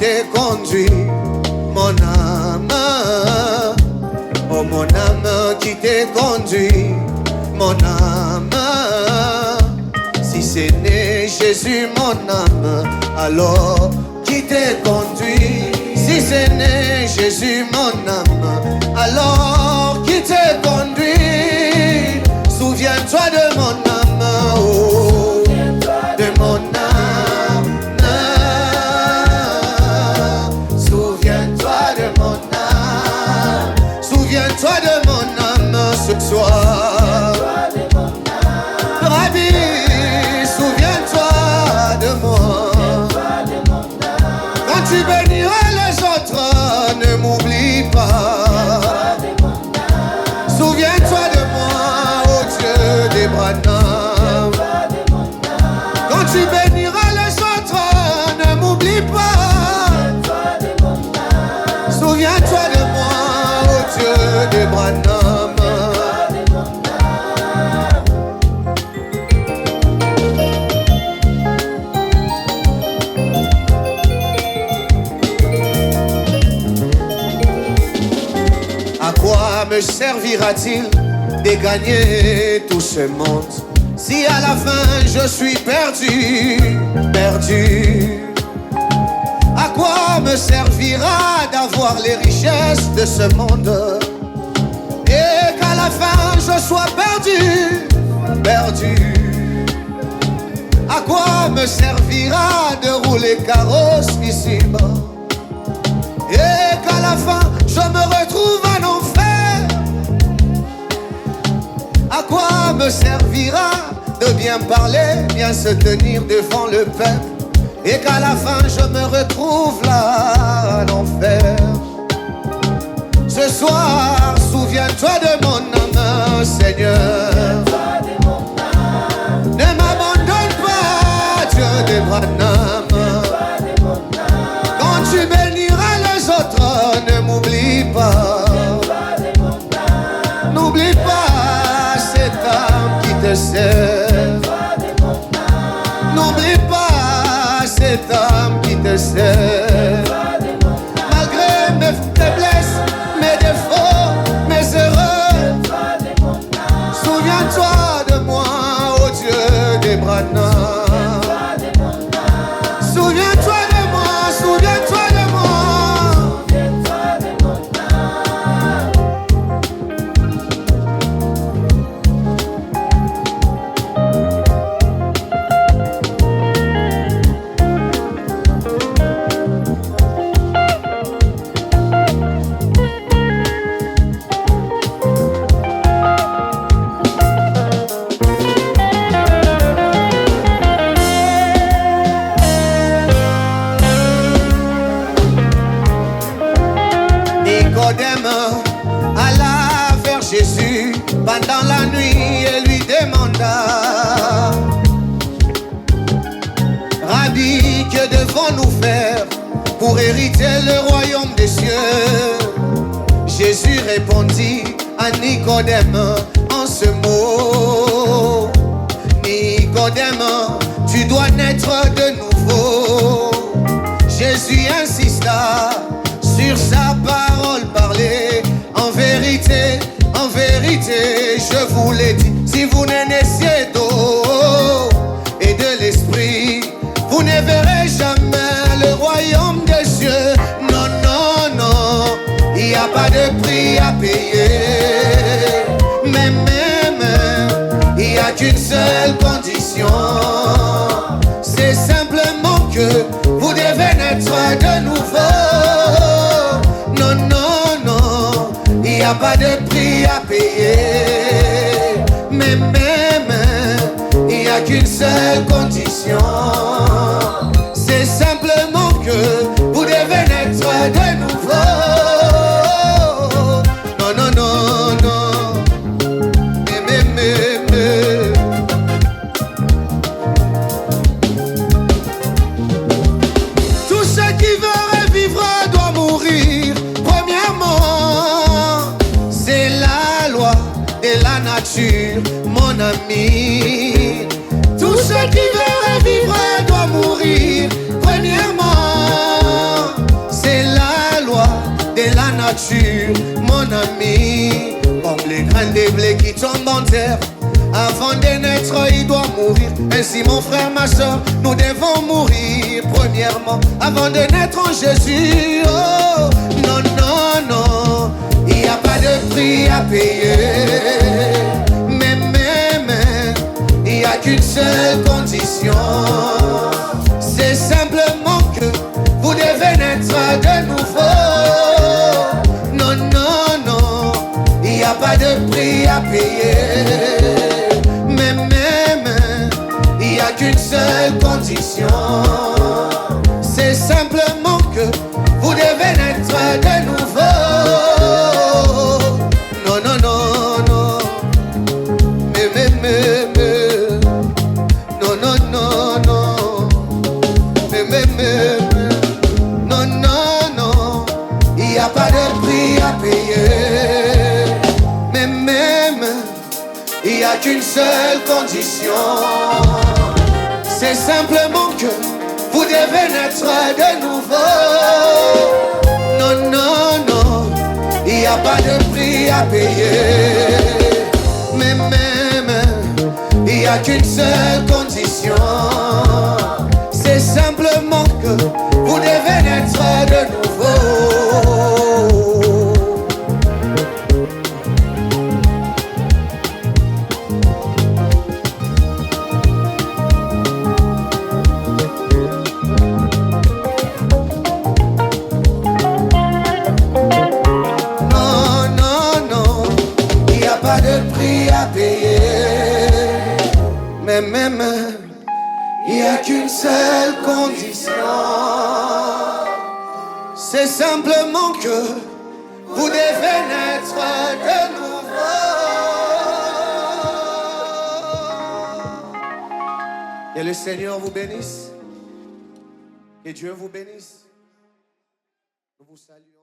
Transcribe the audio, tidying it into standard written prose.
te conduit, mon âme. Oh mon âme qui te conduit, mon âme. Si ce n'est Jésus mon âme, alors qui te conduit? Si ce n'est Jésus mon âme, alors qui te conduit? Souviens-toi de mon âme, oh, de mon âme. Souviens-toi de mon âme. Souviens-toi de mon âme ce soir. Rabbi, souviens-toi de moi. Quand tu béniras les autres, ne m'oublie pas. Souviens-toi de moi, oh Dieu d'Abraham. Quand tu béniras les autres, ne m'oublie pas. Souviens-toi de moi, oh Dieu d'Abraham. À quoi me servira-t-il de gagner tout ce monde si à la fin je suis perdu, perdu? À quoi me servira d'avoir les richesses de ce monde et qu'à la fin je sois perdu, perdu? À quoi me servira de rouler carrosse ici-bas et qu'à la fin je me retrouve en enfer? À quoi me servira de bien parler, bien se tenir devant le peuple et qu'à la fin je me retrouve là en enfer? Ce soir, souviens-toi de mon âme, Seigneur. Ne m'abandonne pas, Dieu d'Abraham. Quand tu béniras les autres, ne m'oublie pas. N'oublie pas cette âme qui te sert. N'oublie pas cette âme qui te sert. Malgré mes faiblesses, mes défauts, mes erreurs, souviens-toi de moi, oh Dieu d'Abraham. Souviens-toi de moi, souviens-toi de moi. Nicodème alla vers Jésus pendant la nuit et lui demanda: Rabbi, que devons-nous faire pour hériter le royaume des cieux? Jésus répondit à Nicodème en ce mot: Nicodème, tu dois naître de nouveau. Jésus insista sur sa parole parlée. En vérité, je vous l'ai dit, si vous ne naissiez d'eau et de l'esprit, vous ne verrez jamais le royaume des cieux. Non, non, non, il n'y a pas de prix à payer. Mais il n'y a qu'une seule condition, c'est simplement que vous devez naître de nouveau. Non, non, non, il n'y a pas de prix à payer. Mais il n'y a qu'une seule condition, c'est simplement que vous devez naître de nouveau. Non, non, non, non. Tout ce qui veut revivre doit mourir. Premièrement, c'est la loi de la nature, mon ami. Tout ce qui veut revivre doit mourir. Premièrement, facture, mon ami. Comme les graines de blé qui tombent en terre. Avant de naître, il doit mourir. Ainsi, mon frère, ma soeur, nous devons mourir. Premièrement, avant de naître en Jésus. Oh, non, non, non, il n'y a pas de prix à payer. Mais, il n'y a qu'une seule condition. C'est simplement que vous devez naître de nouveau. Non, non, non, il n'y a pas de prix à payer. Il n'y a qu'une seule condition. C'est simplement que vous devez naître de nouveau. Non, non, non, non. Non, non, non, non. Non, non, non. Il n'y a pas de prix à payer. Mais même, il n'y a qu'une seule condition. C'est simplement que vous devez naître de nouveau. Non, non, non, il n'y a pas de prix à payer. Mais même, il n'y a qu'une seule condition. C'est simplement que vous devez naître de nouveau. Même, il n'y a qu'une seule condition. C'est simplement que vous devez naître de nouveau. Que le Seigneur vous bénisse. Que Dieu vous bénisse. Nous vous saluons.